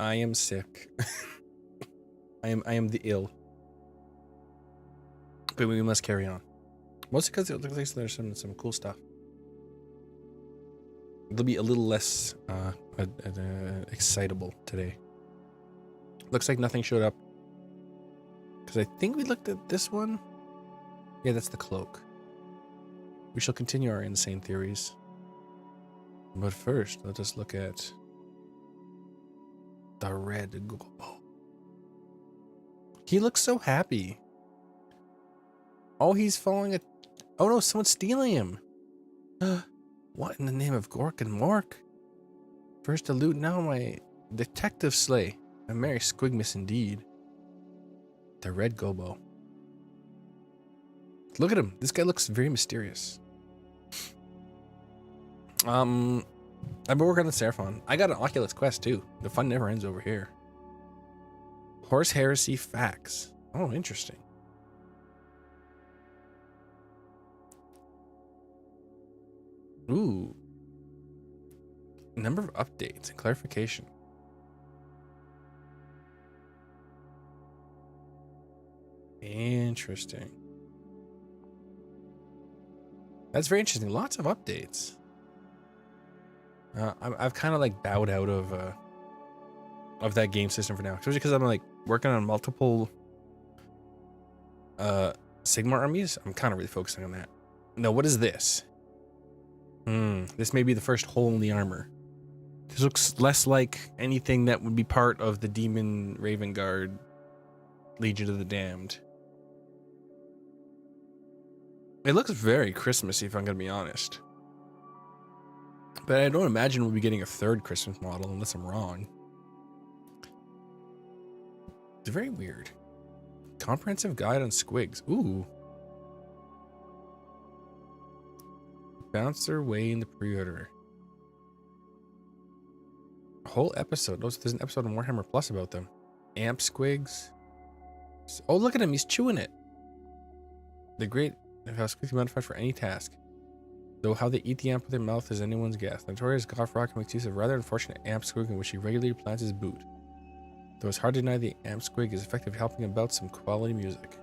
I am sick. I am the ill. But we must carry on. Mostly because it looks like there's some cool stuff. It'll be a little less excitable today. Looks like nothing showed up. Because I think we looked at this one. Yeah, that's the cloak. We shall continue our insane theories. But first, let us look at the red gobo. He looks so happy. Oh, he's following a... Oh no, someone's stealing him. What in the name of Gork and Mork? First to loot, now my detective slay. A merry squigmas indeed. The red gobo. Look at him. This guy looks very mysterious. I've been working on the Seraphon. I got an Oculus Quest too. The fun never ends over here. Horse Heresy Facts. Oh, interesting. Ooh. Number of updates and clarification. Interesting. That's very interesting. Lots of updates. I've kind of like bowed out of that game system for now, especially because I'm like working on multiple Sigma armies. I'm kind of really focusing on that. No, what is this? This may be the first hole in the armor. This looks less like anything that would be part of the Demon Raven Guard Legion of the Damned. It looks very Christmassy, if I'm gonna be honest. But I don't imagine we'll be getting a third Christmas model unless I'm wrong. It's very weird. Comprehensive guide on squigs. Ooh. Bounce their way in the pre-order. A whole episode. There's an episode on Warhammer Plus about them. Amp squigs. Oh, look at him. He's chewing it. The great how squigs modified for any task. Though how they eat the amp with their mouth is anyone's guess. The notorious Goth Rock makes use of rather unfortunate amp squig in which he regularly plants his boot. Though it's hard to deny the amp squig is effective at helping about some quality music.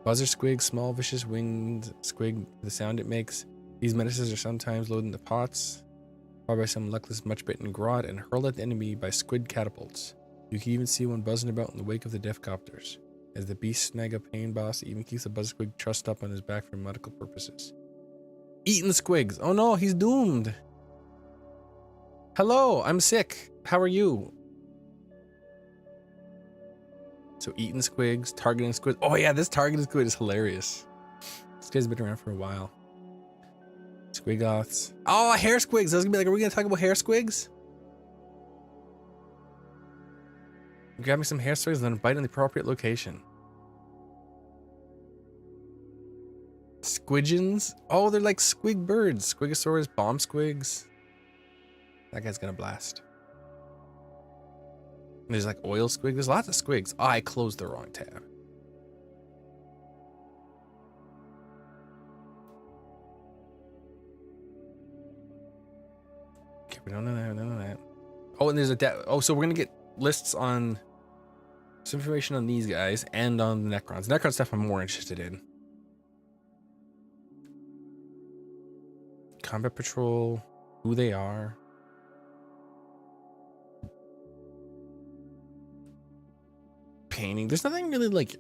Buzzer squig, small vicious winged squig, the sound it makes. These menaces are sometimes loaded into pots, followed by some luckless much-bitten grot, and hurled at the enemy by squid catapults. You can even see one buzzing about in the wake of the Deathcopters. As the beast snag a pain boss, it even keeps the buzzer squig trussed up on his back for medical purposes. Eating the squigs. Oh no, he's doomed. Hello, I'm sick. How are you? So eating squigs, targeting squids. Oh yeah, this targeting squid is hilarious. This guy's been around for a while. Squigoths. Oh, hair squigs. I was gonna be like, are we gonna talk about hair squigs? Grab me some hair squigs and then bite in the appropriate location. Squidgens. Oh, they're like squig birds. Squigosaurus, bomb squigs. That guy's gonna blast. And there's like oil squig. There's lots of squigs. Oh, I closed the wrong tab. Okay, we don't know that. None of that. Oh, and there's a so we're gonna get lists on some information on these guys and on the Necrons. The Necron stuff I'm more interested in. Combat Patrol, who they are. Painting. There's nothing really like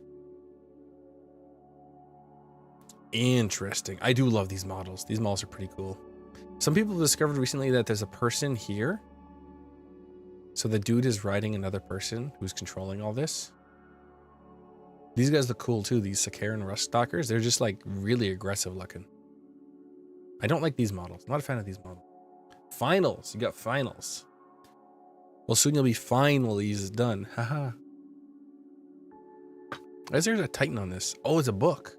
interesting. I do love these models. These models are pretty cool. Some people have discovered recently that there's a person here. So the dude is riding another person who's controlling all this. These guys look cool too. These Sakaran Ruststalkers. They're just like really aggressive looking. I don't like these models. I'm not a fan of these models. Finals. You got finals. Well, soon you'll be fine while these is done. Haha. Why is there a Titan on this? Oh, it's a book.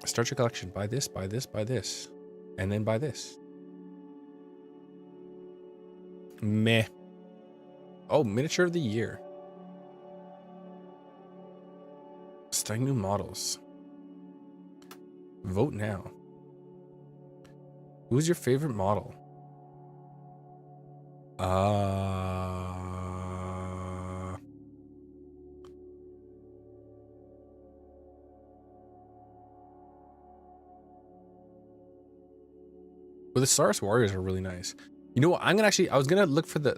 Start your collection. Buy this, buy this, buy this. And then buy this. Meh. Oh, miniature of the year. Starting new models. Vote now. Who's your favorite model? But the Saurus Warriors are really nice. You know what? I'm gonna actually. I was gonna look for the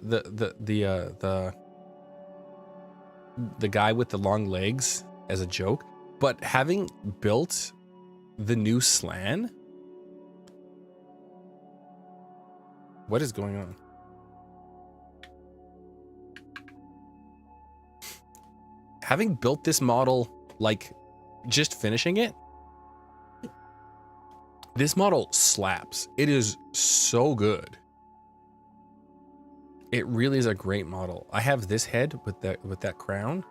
guy with the long legs as a joke, but having built the new Slan, what is going on? Having built this model, like just finishing it, this model slaps. It is so good. It really is a great model. I have this head with that crown,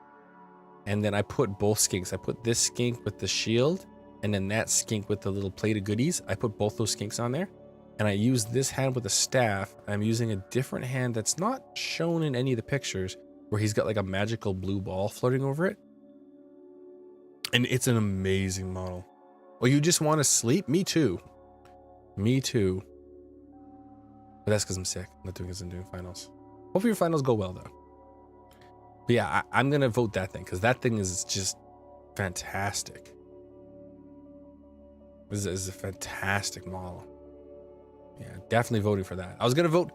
and then I put both skinks. I put this skink with the shield, and then that skink with the little plate of goodies. I put both those skinks on there, and I use this hand with a staff. I'm using a different hand that's not shown in any of the pictures, where he's got like a magical blue ball floating over it. And it's an amazing model. Oh, you just want to sleep? Me too. Me too. But that's because I'm sick. I'm not doing this. I'm doing finals. Hopefully your finals go well, though. But yeah, I'm going to vote that thing because that thing is just fantastic. This is a fantastic model. Yeah, definitely voting for that. I was going to vote.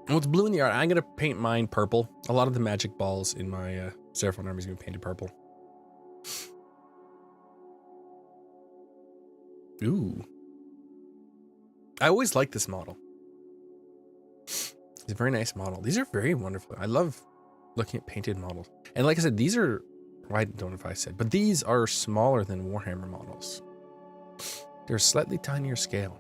Well, it's blue in the art. I'm going to paint mine purple. A lot of the magic balls in my Seraphon army is going to be painted purple. Ooh. I always like this model. It's a very nice model. These are very wonderful. I love looking at painted models. And like I said, these are, I don't know if I said, but these are smaller than Warhammer models. They're a slightly tinier scale.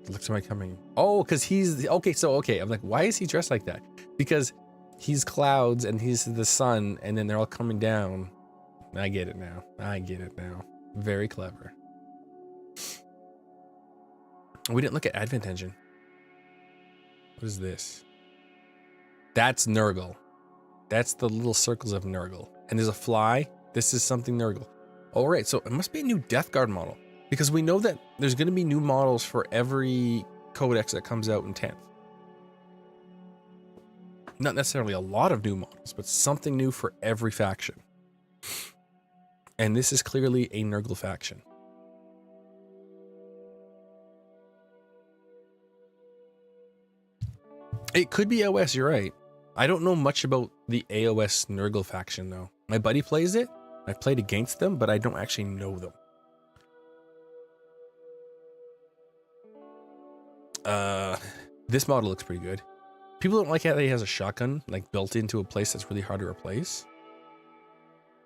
Look, somebody coming. Oh, because he's, okay. I'm like, why is he dressed like that? Because he's clouds and he's the sun and then they're all coming down. I get it now. Very clever. We didn't look at Advent Engine. What is this? That's Nurgle. That's the little circles of Nurgle. And there's a fly. This is something Nurgle. All right, so it must be a new Death Guard model because we know that there's going to be new models for every codex that comes out in 10th. Not necessarily a lot of new models, but something new for every faction. And this is clearly a Nurgle faction. It could be AOS, you're right. I don't know much about the AOS Nurgle faction, though. My buddy plays it. I've played against them, but I don't actually know them. This model looks pretty good. People don't like how he has a shotgun, like, built into a place that's really hard to replace.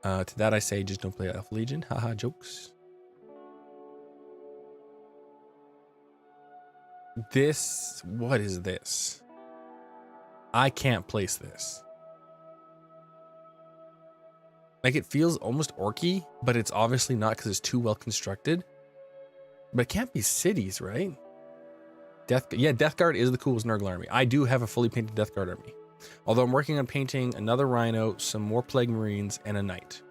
To that I say, just don't play Alpha Legion. Haha, jokes. This, what is this? I can't place this. Like, it feels almost orky, but it's obviously not because it's too well constructed. But it can't be cities, right? Death Guard is the coolest Nurgle army. I do have a fully painted Death Guard army. Although I'm working on painting another Rhino, some more Plague Marines, and a Knight.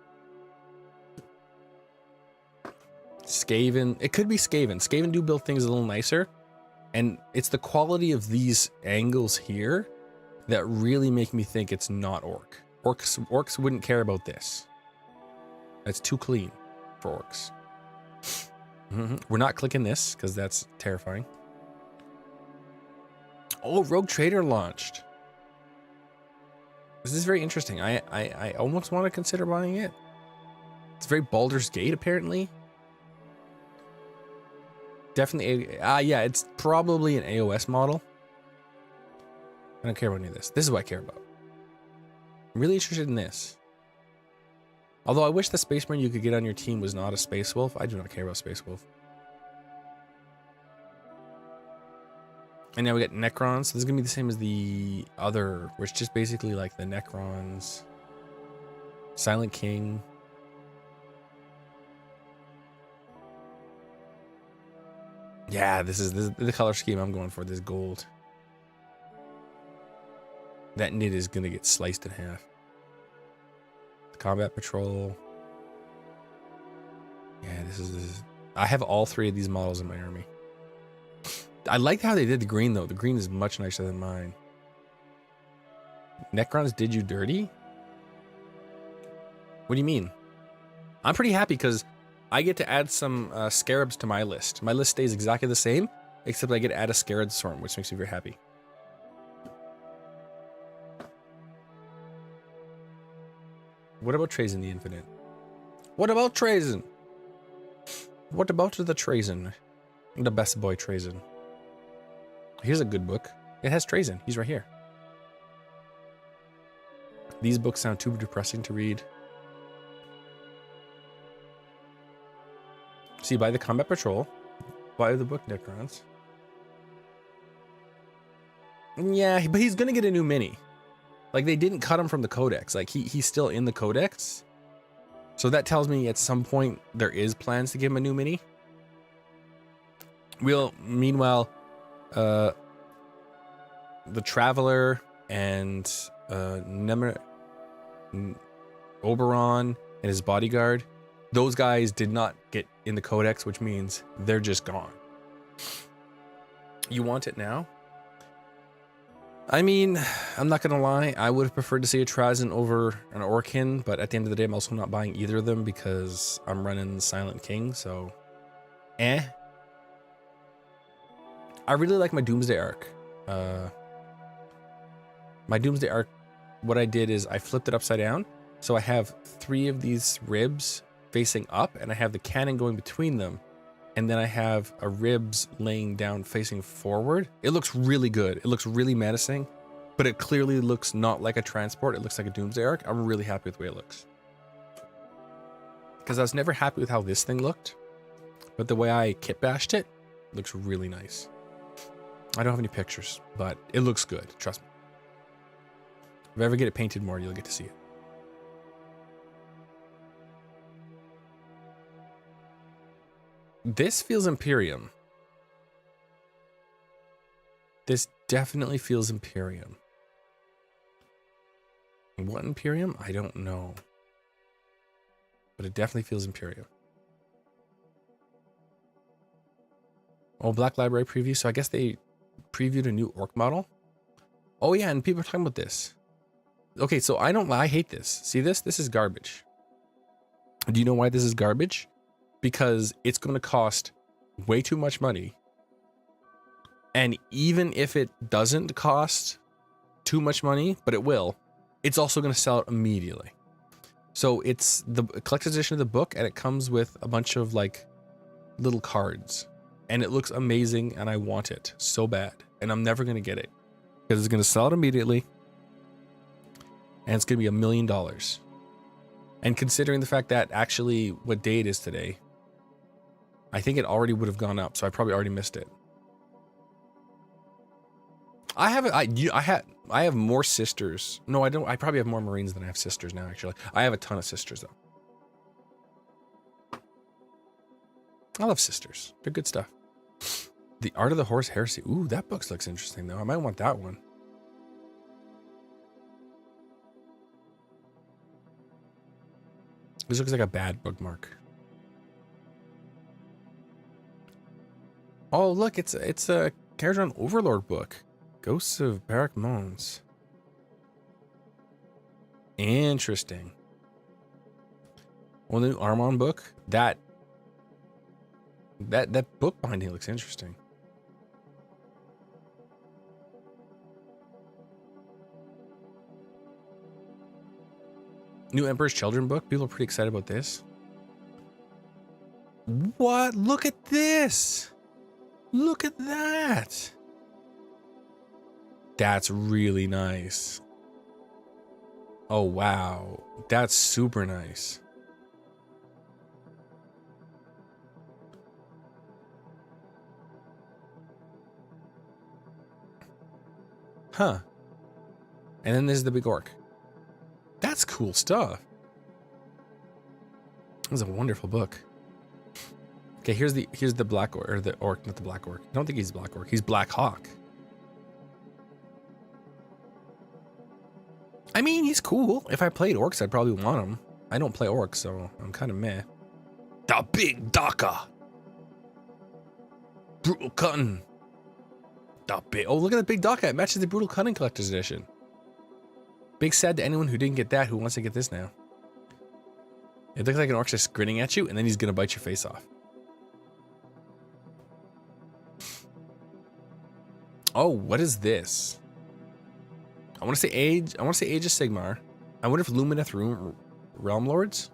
Skaven. It could be Skaven. Skaven do build things a little nicer. And it's the quality of these angles here that really make me think it's not Orc. Orcs wouldn't care about this. That's too clean for Orcs. We're not clicking this because that's terrifying. Oh, Rogue Trader launched. This is very interesting. I almost want to consider buying it. It's very Baldur's Gate, apparently. Definitely. Yeah, it's probably an AOS model. I don't care about any of this. This is what I care about. I'm really interested in this. Although I wish the Space Marine you could get on your team was not a Space Wolf. I do not care about Space Wolf. And now we got Necrons. So this is going to be the same as the other, which is just basically like the Necrons. Silent King. Yeah, this is the color scheme I'm going for. This gold. That knit is going to get sliced in half. The Combat Patrol. Yeah, this is I have all 3 of these models in my army. I like how they did the green, though. The green is much nicer than mine. Necrons did you dirty? What do you mean? I'm pretty happy because I get to add some scarabs to my list. My list stays exactly the same, except I get to add a scarab swarm, which makes me very happy. What about Trazen the Infinite? What about Trazen? What about the Trazen? The best boy Trazen. Here's a good book. It has Trazen. He's right here. These books sound too depressing to read. See, buy the Combat Patrol. Buy the book Necrons. Yeah, but he's gonna get a new mini. Like, they didn't cut him from the codex. Like, he's still in the codex. So that tells me at some point there is plans to give him a new mini. Meanwhile, the Traveler and Oberon and his bodyguard, those guys did not get in the codex, which means they're just gone. You want it now? I mean, I'm not gonna lie, I would have preferred to see a Trazen over an Orkin, but at the end of the day, I'm also not buying either of them because I'm running Silent King, so I really like my Doomsday Arc. My Doomsday Arc, what I did is I flipped it upside down, so I have 3 of these ribs facing up, and I have the cannon going between them, and then I have a ribs laying down facing forward. It looks really good. It looks really menacing, but it clearly looks not like a transport. It looks like a Doomsday Arc. I'm really happy with the way it looks. Because I was never happy with how this thing looked, but the way I kit bashed it looks really nice. I don't have any pictures, but it looks good. Trust me. If I ever get it painted more, you'll get to see it. This feels Imperium. This definitely feels Imperium. What Imperium? I don't know. But it definitely feels Imperium. Oh, Black Library preview. So I guess they previewed a new orc model. Oh yeah, and people are talking about this. Okay, so I hate this. See this? This is garbage. Do you know why this is garbage? Because it's going to cost way too much money. And even if it doesn't cost too much money, but it will, it's also going to sell it immediately. So it's the collector's edition of the book, and it comes with a bunch of like little cards. And it looks amazing, and I want it so bad. And I'm never going to get it. Because it's going to sell it immediately. And it's going to be $1 million. And considering the fact that actually what day it is today, I think it already would have gone up, so I probably already missed it. I have more sisters. No, I don't. I probably have more Marines than I have sisters now, actually. I have a ton of sisters, though. I love sisters. They're good stuff. The Art of the Horse Heresy. Ooh, that book looks interesting, though. I might want that one. This looks like a bad bookmark. Oh, look, it's a Caradron Overlord book. Ghosts of Barak Mons. Interesting. Well, the new Armon book, that book binding looks interesting. New Emperor's Children book. People are pretty excited about this. What? Look at this. Look at that. That's really nice. Oh, wow. That's super nice. Huh. And then there's the big orc. That's cool stuff. This is a wonderful book. Okay, here's the black orc, or the orc, not the black orc. I don't think he's black orc. He's Black Hawk. I mean, he's cool. If I played orcs, I'd probably want him. I don't play orcs, so I'm kind of meh. The Big Daka. Brutal cutting. Oh, look at that big dock hat. Matches the brutal cutting collector's edition. Big sad to anyone who didn't get that, who wants to get this now. It looks like an orc just grinning at you, and then he's gonna bite your face off. Oh, what is this? I want to say Age. I want to say Age of Sigmar. I wonder if Lumineth Realm Lords.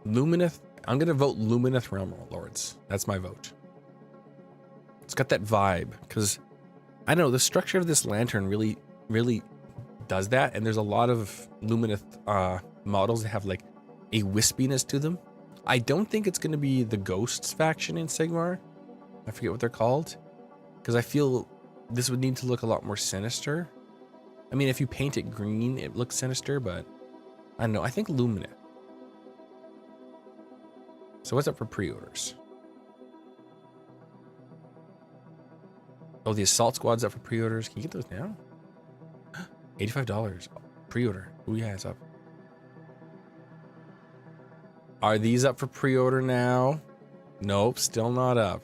Lumineth. I'm gonna vote Lumineth Realm Lords. That's my vote. It's got that vibe because I don't know, the structure of this lantern really does that, and there's a lot of Lumineth models that have like a wispiness to them. I don't think it's gonna be the Ghosts faction in Sigmar. I forget what they're called, because I feel this would need to look a lot more sinister. I mean, if you paint it green, it looks sinister, but I don't know. I think Lumineth. So what's up for pre-orders? Oh, the Assault Squad's up for pre-orders. Can you get those now? $85 pre-order. Oh yeah, it's up. Are these up for pre-order now? Nope, still not up.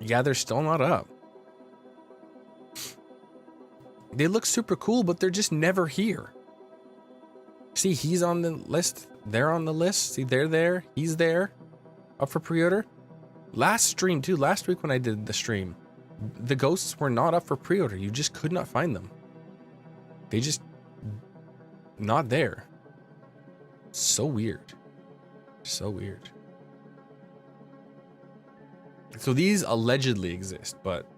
Yeah, they're still not up. They look super cool, but they're just never here. See, he's on the list. They're on the list. See, they're there. He's there. Up for pre-order. Last stream, too. Last week when I did the stream, the ghosts were not up for pre-order. You just could not find them. They just not there. So weird. So weird. So these allegedly exist, but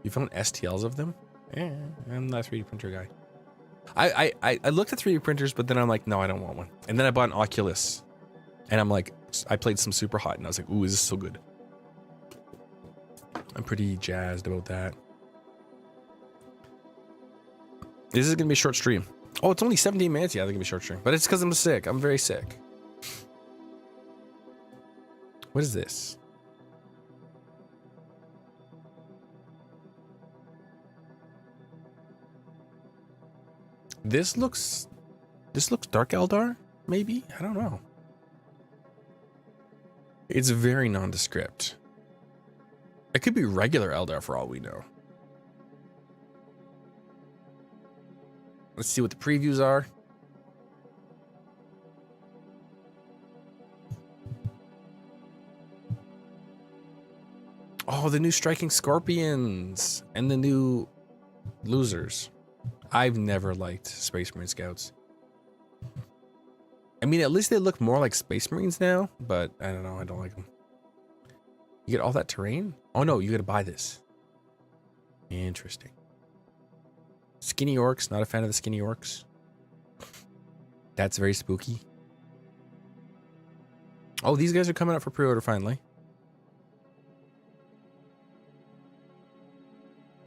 you found STLs of them? I'm not a 3D printer guy. I looked at 3D printers, but then I'm like, no, I don't want one. And then I bought an Oculus, and I'm like, I played some Super Hot, and I was like, ooh, is this so good? I'm pretty jazzed about that. This is gonna be a short stream. Oh, it's only 17 minutes. Yeah, it's gonna be a short stream, but it's because I'm sick. I'm very sick. What is this? This looks Dark Eldar, maybe? I don't know. It's very nondescript. It could be regular Eldar for all we know. Let's see what the previews are. Oh, the new Striking Scorpions and the new Losers. I've never liked Space Marine Scouts. I mean, at least they look more like Space Marines now, but I don't know. I don't like them. You get all that terrain? Oh no, you gotta buy this. Interesting. Skinny orcs, not a fan of the skinny orcs. That's very spooky. Oh, these guys are coming up for pre-order finally.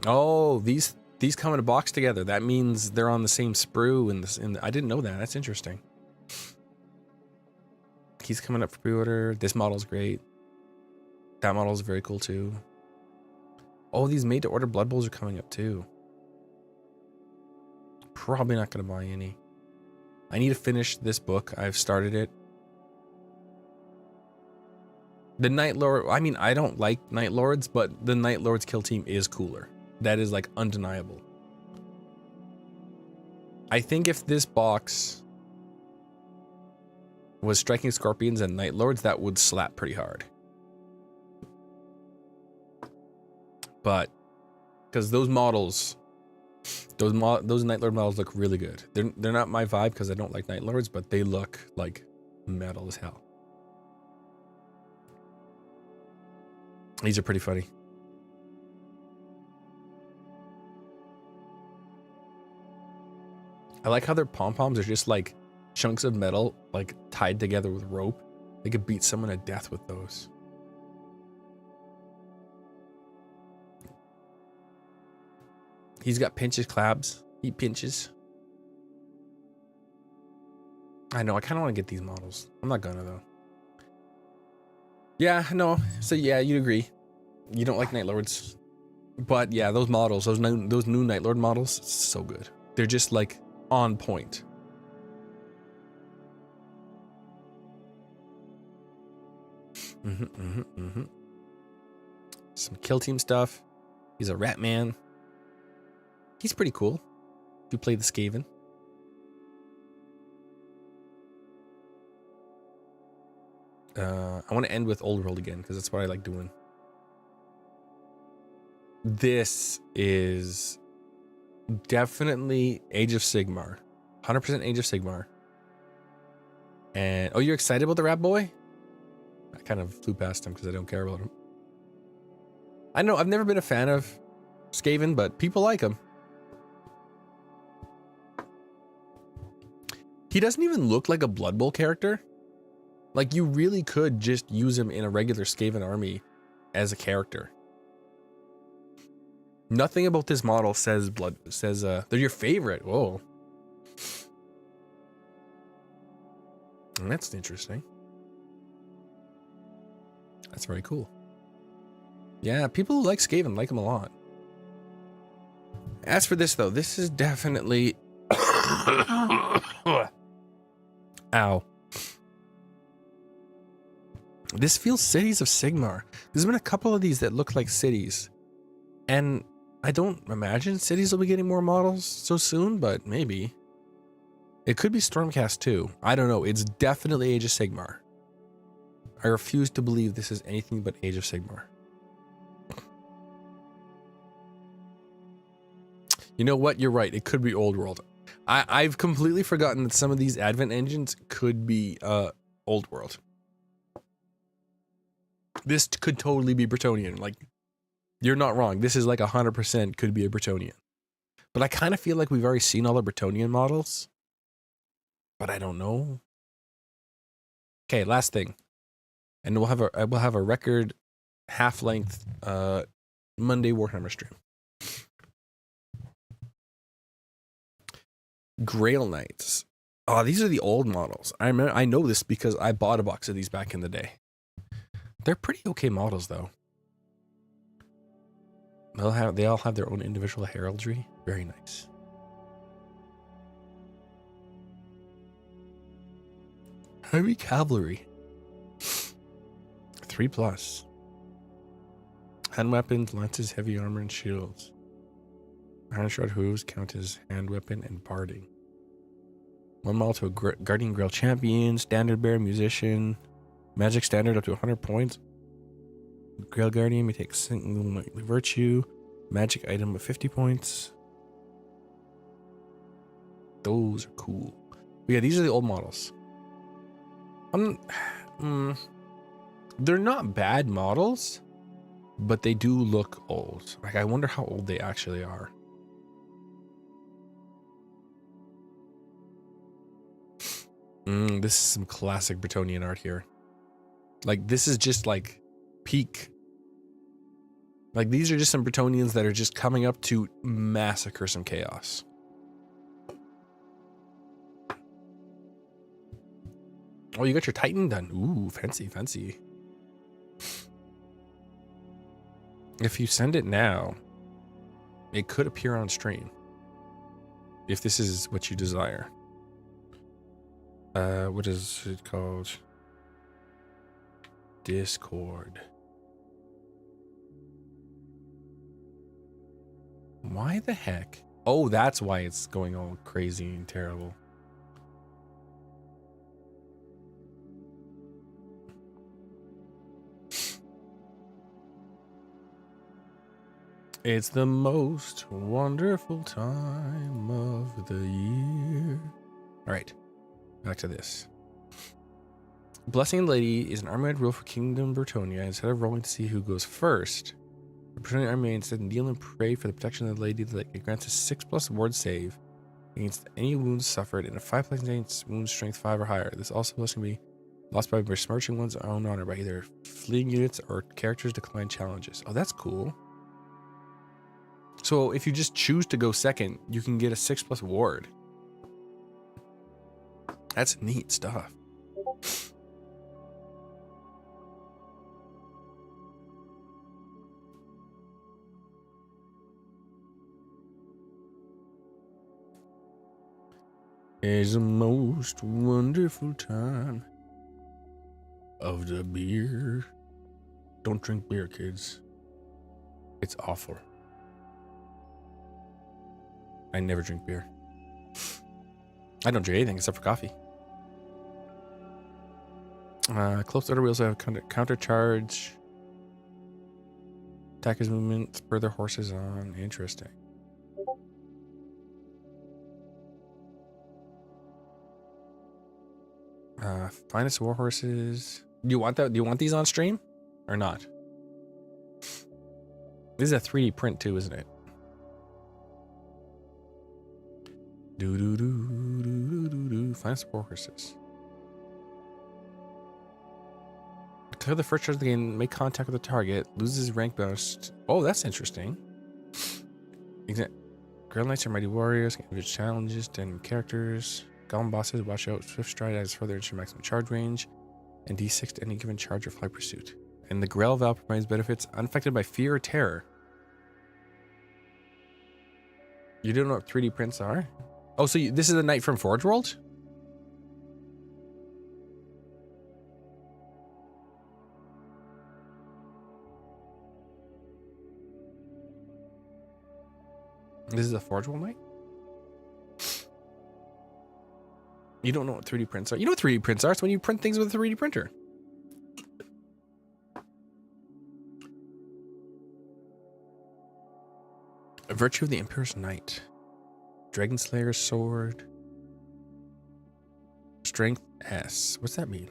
Oh, these come in a box together. That means they're on the same sprue and I didn't know that. That's interesting. He's coming up for pre-order. This model's great. That model's very cool too. Oh, these made to order Blood Bowls are coming up too. Probably not gonna buy any. I need to finish this book. I've started it. The Night Lord, I mean, I don't like Night Lords, but the Night Lords kill team is cooler. That is like undeniable. I think if this box was Striking Scorpions and Night Lords, that would slap pretty hard. But because those models, those Night Lord models look really good. They're not my vibe because I don't like Night Lords, but they look like metal as hell. These are pretty funny. I like how their pom-poms are just like chunks of metal, like tied together with rope. They could beat someone to death with those. He's got pinches, clabs. He pinches. I know, I kind of want to get these models. I'm not gonna though. Yeah, no. So yeah, you'd agree. You don't like Night Lords. But yeah, those models, those new Night Lord models, so good. They're just like on point. Some kill team stuff. He's a rat man. He's pretty cool. You play the Skaven. I want to end with Old World again because that's what I like doing. This is definitely Age of Sigmar. 100% Age of Sigmar. And oh, you're excited about the Rat Boy? I kind of flew past him because I don't care about him. I know I've never been a fan of Skaven, but people like him. He doesn't even look like a Blood Bowl character. Like, you really could just use him in a regular Skaven army as a character. Nothing about this model says they're your favorite. Whoa. That's interesting. That's very cool. Yeah, people who like Skaven like him a lot. As for this, though, this is definitely... Ow. This feels Cities of Sigmar. There's been a couple of these that look like cities. And I don't imagine cities will be getting more models so soon, but maybe. It could be Stormcast too. I don't know. It's definitely Age of Sigmar. I refuse to believe this is anything but Age of Sigmar. You know what? You're right. It could be Old World. I've completely forgotten that some of these Advent engines could be Old World. This could totally be Bretonnian. Like, you're not wrong. This is like 100% could be a Bretonnian. But I kind of feel like we've already seen all the Bretonnian models. But I don't know. Okay, last thing. And we'll have a record half-length Monday Warhammer stream. Grail Knights. Oh, these are the old models. I know this because I bought a box of these back in the day. They're pretty okay models though. They all have their own individual heraldry. Very nice. Heavy cavalry. 3+. Hand weapons, lances, heavy armor, and shields. Iron shroud hooves count as hand weapon and barding. 1 model to a guardian grail champion, standard bearer, musician, magic standard up to 100 points. Grail guardian may take single knightly virtue, magic item of 50 points. Those are cool. But yeah, these are the old models. They're not bad models, but they do look old. Like, I wonder how old they actually are. This is some classic Bretonnian art here. Like, this is just like peak. Like, these are just some Bretonnians that are just coming up to massacre some chaos. Oh, you got your Titan done. Ooh, fancy, fancy. If you send it now, it could appear on stream. If this is what you desire. What is it called? Discord. Why the heck? Oh, that's why it's going all crazy and terrible. It's the most wonderful time of the year. All right, back to this. Blessing Lady is an army rule for Kingdom Bretonnia. Instead of rolling to see who goes first, the Bretonnian army instead kneel and pray for the protection of the Lady that it grants a 6+ ward save against any wounds suffered and a 5+ against wound strength 5 or higher. This also can be lost by besmirching one's own honor by either fleeing units or characters decline challenges. Oh, that's cool. So if you just choose to go second, you can get a 6+ ward. That's neat stuff. It's the most wonderful time of the beer. Don't drink beer, kids. It's awful. I never drink beer. I don't drink anything except for coffee. Close order, we also have counter charge. Attacker's movement, spur their horses on. Interesting. Finest war horses. Do you want that? Do you want these on stream or not? This is a 3D print too, isn't it? Finest war horses. Declare the first charge of the game, make contact with the target, loses rank boost. Oh, that's interesting. Girl Knights are mighty warriors, individual challenges, 10 characters. Golem bosses, watch out. Swift stride adds further into maximum charge range, and D6 to any given charge or flight pursuit. And the Grail Vow provides benefits unaffected by fear or terror. You don't know what 3D prints are? Oh, so this is a knight from Forge World? This is a Forge World knight? You don't know what 3D prints are. You know what 3D prints are? It's when you print things with a 3D printer. A Virtue of the Emperor's Knight. Dragon Slayer's Sword. Strength S. What's that mean?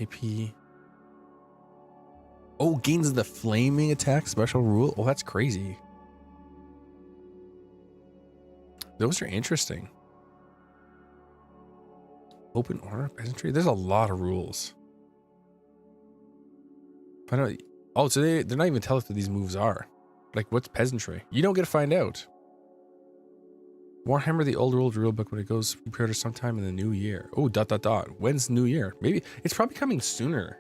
AP. Oh, gains the flaming attack special rule. Oh, that's crazy. Those are interesting. Open order peasantry. There's a lot of rules. Find out. Oh, so they're not even telling us what these moves are. Like, what's peasantry? You don't get to find out. Warhammer, the old world rulebook, when it goes pre-order sometime in the new year. Oh, ... When's the new year? Maybe it's probably coming sooner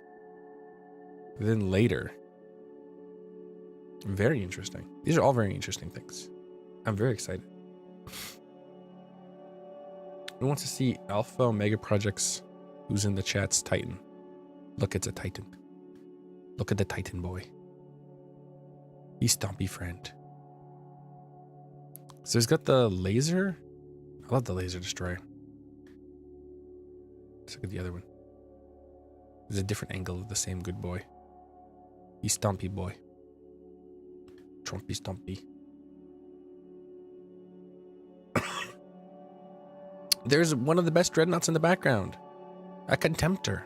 than later. Very interesting. These are all very interesting things. I'm very excited. Who wants to see Alpha Omega Projects? Who's in the chat's Titan? Look, it's a Titan. Look at the Titan boy. He's Stompy friend. So he's got the laser. I love the laser destroyer. Let's look at the other one. There's a different angle of the same good boy. He's Stompy boy. Trumpy Stompy. There's one of the best dreadnoughts in the background. A Contemptor.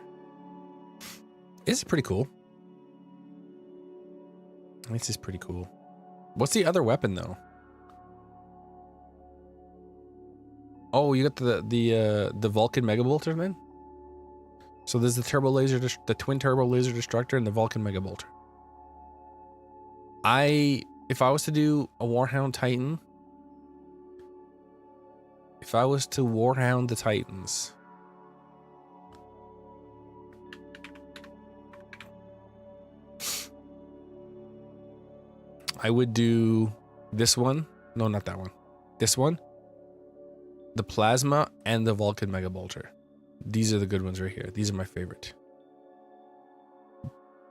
This is pretty cool. This is pretty cool. What's the other weapon though? Oh, you got the Vulcan Mega Bolter then? So there's the turbo laser, the twin turbo laser destructor, and the Vulcan Mega Bolter. If I was to do a Warhound Titan, if I was to Warhound the Titans, I would do this one. No, not that one. This one. The Plasma and the Vulcan Mega Bolter. These are the good ones right here. These are my favorite.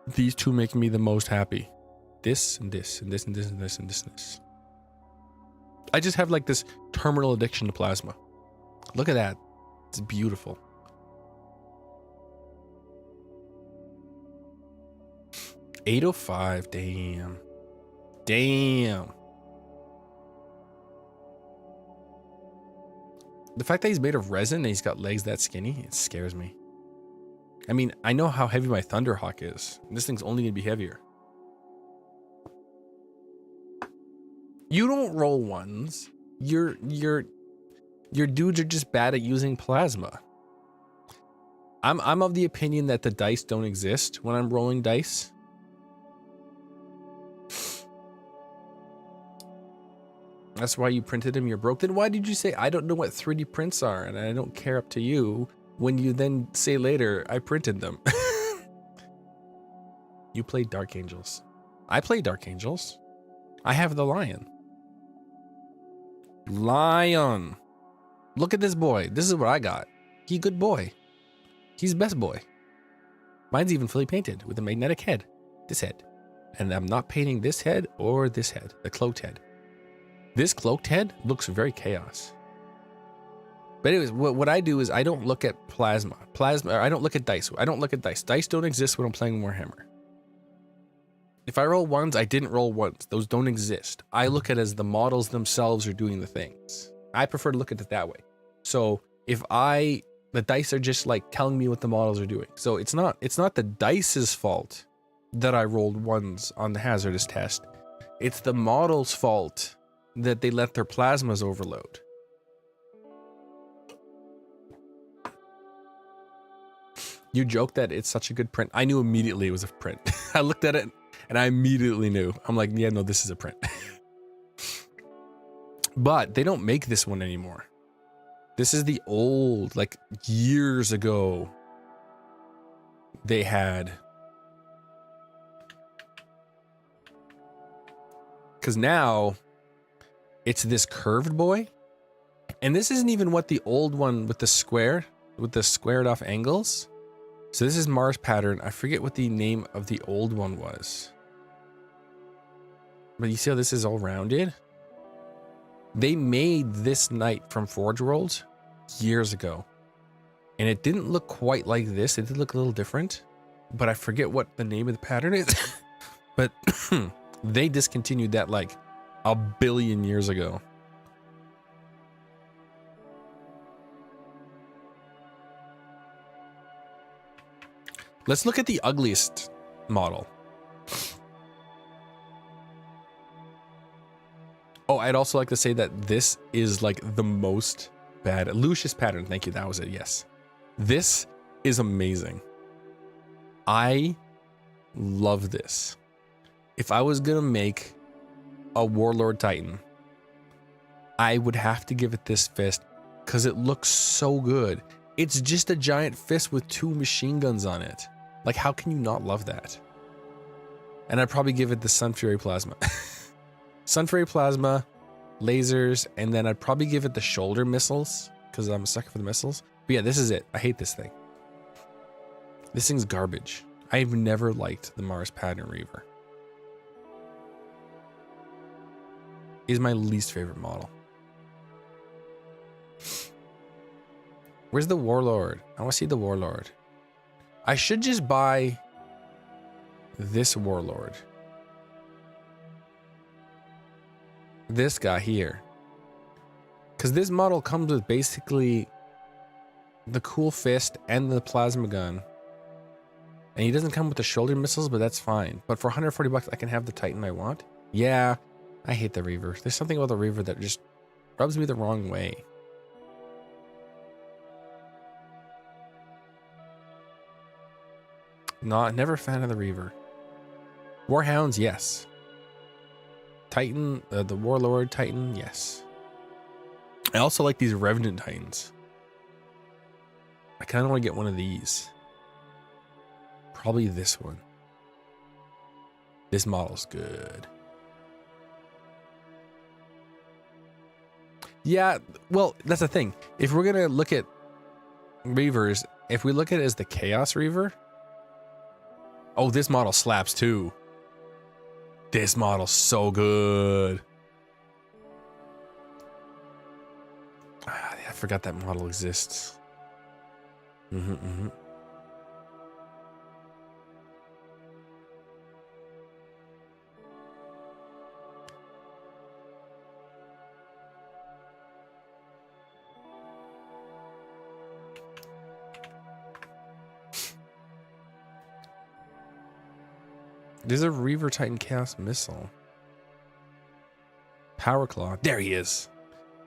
These two make me the most happy. This and this and this and this and this and this and this. I just have like this terminal addiction to plasma. Look at that. It's beautiful. $805. Damn. Damn. The fact that he's made of resin and he's got legs that skinny, it scares me. I mean, I know how heavy my Thunderhawk is. This thing's only gonna be heavier. You don't roll ones. Your dudes are just bad at using plasma. I'm of the opinion that the dice don't exist when I'm rolling dice. That's why you printed them, you're broke. Then why did you say, I don't know what 3D prints are and I don't care up to you, when you then say later, I printed them? You play Dark Angels. I play Dark Angels. I have the lion. Lion. Look at this boy. This is what I got. He good boy. He's best boy. Mine's even fully painted with a magnetic head. This head. And I'm not painting this head or this head, the cloaked head. This cloaked head looks very chaos. But anyways, what I do is I don't look at plasma. I don't look at dice. I don't look at dice. Dice don't exist when I'm playing Warhammer. If I roll ones, I didn't roll ones. Those don't exist. I look at it as the models themselves are doing the things. I prefer to look at it that way. So if the dice are just like telling me what the models are doing. So it's not the dice's fault that I rolled ones on the hazardous test. It's the model's fault that they let their plasmas overload. You joke that it's such a good print. I knew immediately it was a print. I looked at it and I immediately knew. I'm like, yeah, no, this is a print. But they don't make this one anymore. This is the old, like years ago, they had. Because now it's this curved boy. And this isn't even what the old one with the squared off angles. So this is Mars pattern. I forget what the name of the old one was. But you see how this is all rounded? They made this knight from Forge Worlds years ago. And it didn't look quite like this. It did look a little different. But I forget what the name of the pattern is. But they discontinued that like a billion years ago. Let's look at the ugliest model. Oh, I'd also like to say that this is like the most bad. Lucius pattern. Thank you. That was it. Yes. This is amazing. I love this. If I was going to make a Warlord Titan, I would have to give it this fist because it looks so good. It's just a giant fist with 2 machine guns on it. Like, how can you not love that? And I'd probably give it the Sun Fury Plasma. Sun Fury Plasma, lasers, and then I'd probably give it the shoulder missiles because I'm a sucker for the missiles. But yeah, this is it. I hate this thing. This thing's garbage. I've never liked the Mars Pattern Reaver. Is my least favorite model. Where's the Warlord? I want to see the Warlord. I should just buy this Warlord. This guy here. Because this model comes with basically the cool fist and the plasma gun. And he doesn't come with the shoulder missiles, but that's fine. But for 140 bucks, I can have the Titan I want. Yeah, I hate the Reaver. There's something about the Reaver that just rubs me the wrong way. Never a fan of the Reaver. Warhounds, yes. Titan, the Warlord Titan, yes. I also like these Revenant Titans. I kind of want to get one of these. Probably this one. This model's good. Yeah, well, that's the thing. If we're going to look at Reavers, if we look at it as the Chaos Reaver, oh, this model slaps too. This model's so good. I forgot that model exists. There's a Reaver Titan Chaos Missile. Power Claw. There he is.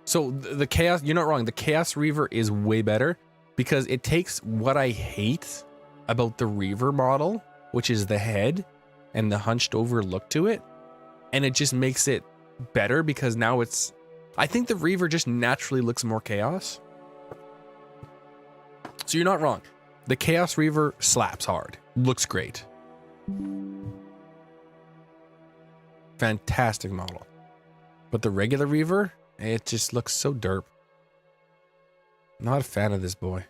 So the Chaos, you're not wrong. The Chaos Reaver is way better because it takes what I hate about the Reaver model, which is the head and the hunched over look to it, and it just makes it better because now it's I think the Reaver just naturally looks more chaos. So you're not wrong. The Chaos Reaver slaps hard. Looks great. Fantastic model. But the regular Reaver, it just looks so derp. Not a fan of this boy.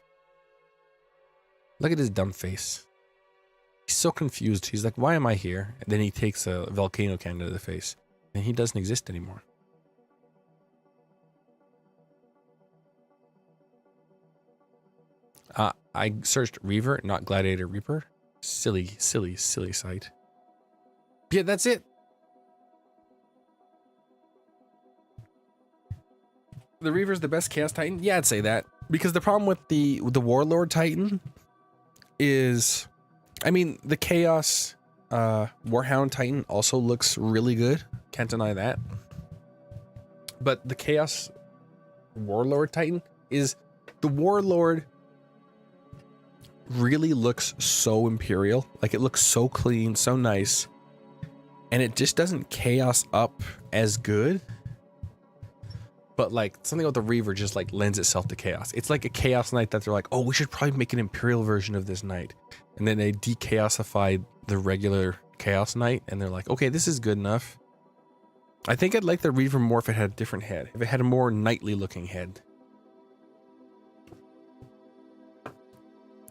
Look at his dumb face. He's so confused. He's like, why am I here? And then he takes a volcano cannon to the face. And he doesn't exist anymore. I searched Reaver, not Gladiator Reaper. Silly site. Yeah, that's it. The Reaver's the best Chaos Titan? Yeah, I'd say that. Because the problem with the Warlord Titan is, I mean, the Chaos Warhound Titan also looks really good. Can't deny that. But the Chaos Warlord Titan is, the Warlord really looks so imperial. Like, it looks so clean, so nice. And it just doesn't chaos up as good. But like, something about the Reaver just like lends itself to chaos. It's like a chaos knight that they're like, oh, we should probably make an imperial version of this knight. And then they de-chaosified the regular chaos knight. And they're like, okay, this is good enough. I think I'd like the Reaver more if it had a different head. If it had a more knightly looking head.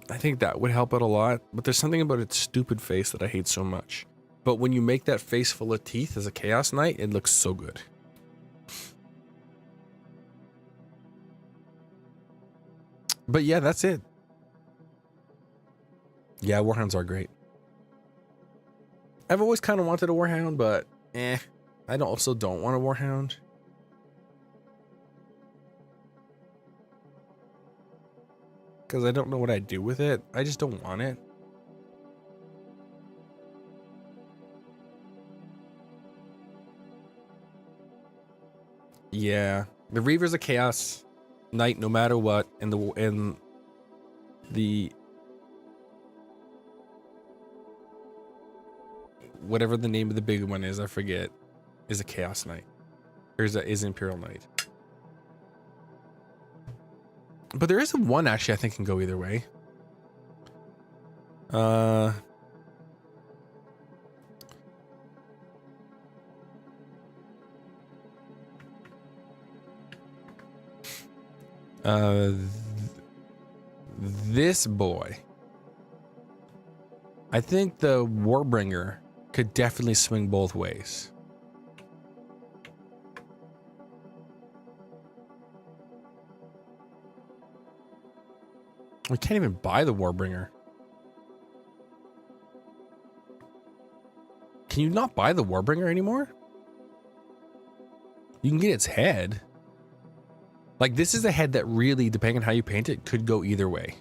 I think that would help out a lot, but there's something about its stupid face that I hate so much. But when you make that face full of teeth as a Chaos Knight, it looks so good. But yeah, that's it. Yeah, Warhounds are great. I've always kind of wanted a Warhound, but I also don't want a Warhound. Because I don't know what I'd do with it. I just don't want it. Yeah, the Reaver's a Chaos Knight no matter what, and the whatever the name of the big one is, I forget, is a Chaos Knight. Or is Imperial Knight. But there isn't one actually I think can go either way. This boy. I think the Warbringer could definitely swing both ways. We can't even buy the Warbringer. Can you not buy the Warbringer anymore? You can get its head. Like, this is a head that really, depending on how you paint it, could go either way.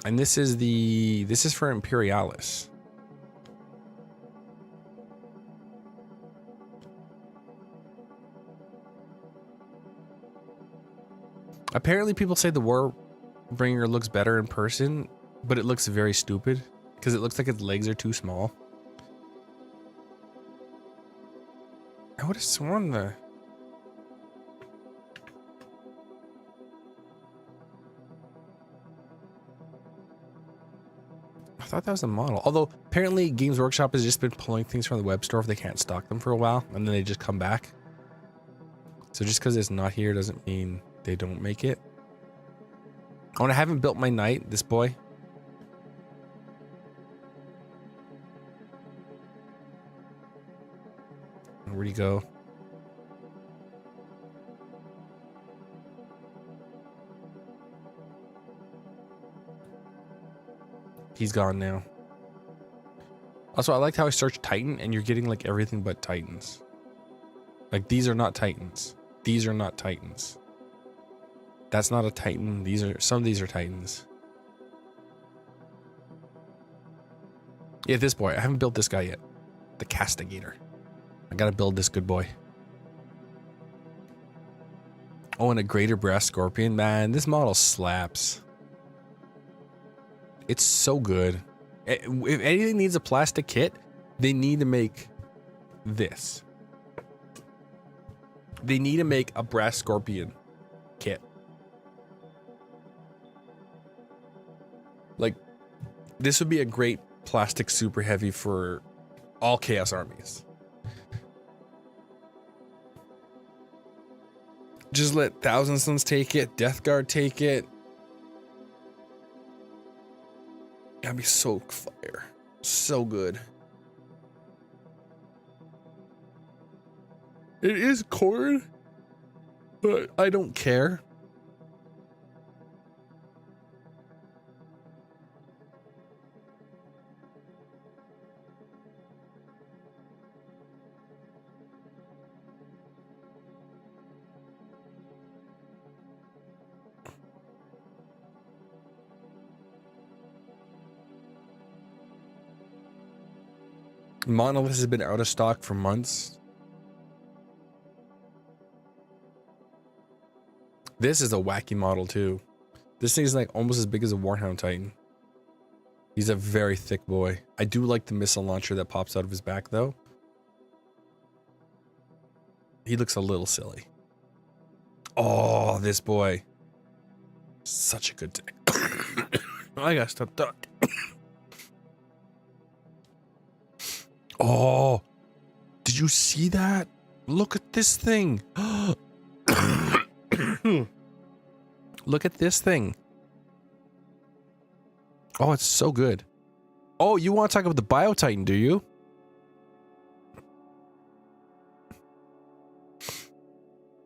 And this is for Imperialis. Apparently people say the Warbringer looks better in person, but it looks very stupid because it looks like its legs are too small. I would have sworn the... I thought that was a model. Although apparently Games Workshop has just been pulling things from the web store if they can't stock them for a while, and then they just come back. So just because it's not here doesn't mean they don't make it. Oh, and I haven't built my knight, this boy. Where'd he go? He's gone now. Also, I liked how I searched Titan and you're getting like everything but Titans. Like, these are not Titans. These are not Titans. That's not a Titan. Some of these are Titans. Yeah, this boy. I haven't built this guy yet. The Castigator. I gotta build this good boy. Oh, and a greater brass scorpion. Man, this model slaps. It's so good. If anything needs a plastic kit, they need to make this. They need to make a brass scorpion kit. Like, this would be a great plastic super heavy for all Chaos armies. Just let Thousand Sons take it, Death Guard take it. That'd be so fire. So good. It is corn, but I don't care. Monolith has been out of stock for months. This is a wacky model too. This thing is like almost as big as a Warhound Titan. He's a very thick boy. I do like the missile launcher that pops out of his back though. He looks a little silly. Oh, this boy. Such a good tank. I gotta stop talking. Oh, did you see that? Look at this thing. Look at this thing. Oh, it's so good. Oh, you want to talk about the Bio Titan, do you?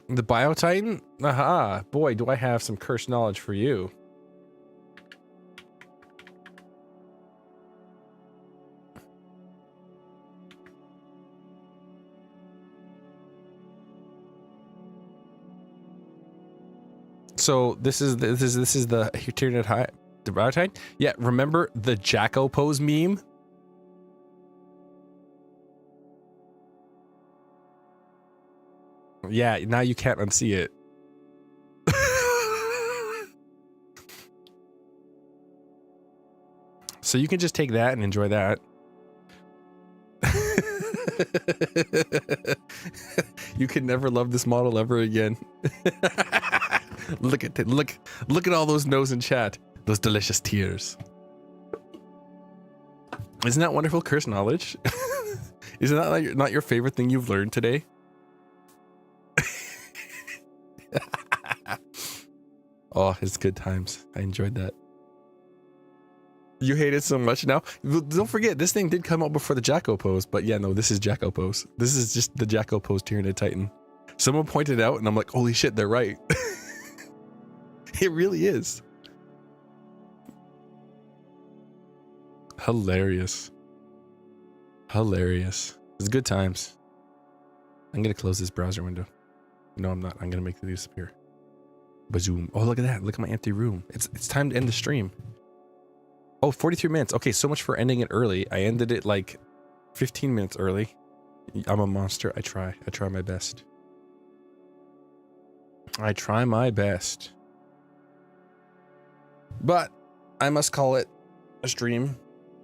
The Bio Titan? Aha, boy, do I have some cursed knowledge for you. So this is the Tyranid high, the Bio Titan. Yeah, remember the Jacko pose meme? Yeah, now you can't unsee it. So you can just take that and enjoy that. You can never love this model ever again. Look at it. Look at all those no's in chat. Those delicious tears. Isn't that wonderful curse knowledge? Isn't that not your favorite thing you've learned today? Oh, it's good times. I enjoyed that. You hate it so much now. Don't forget, this thing did come out before the Jacko pose, but yeah, no, this is Jacko pose. This is just the Jacko pose Tyranid Titan. Someone pointed out, and I'm like, holy shit, they're right. It really is. Hilarious. Hilarious. It's good times. I'm gonna close this browser window. No, I'm not. I'm gonna make it disappear. Bazoom. Oh, look at that. Look at my empty room. It's time to end the stream. Oh, 43 minutes. Okay, so much for ending it early. I ended it like 15 minutes early. I'm a monster. I try my best. I try my best. But I must call it a stream.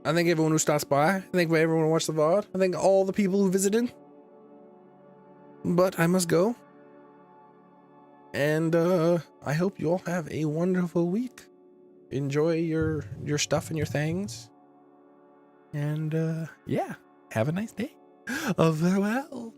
I thank everyone who stops by. I thank everyone who watched the VOD. I thank all the people who visited. But I must go. And I hope you all have a wonderful week. Enjoy your stuff and your things. And yeah, have a nice day. Farewell.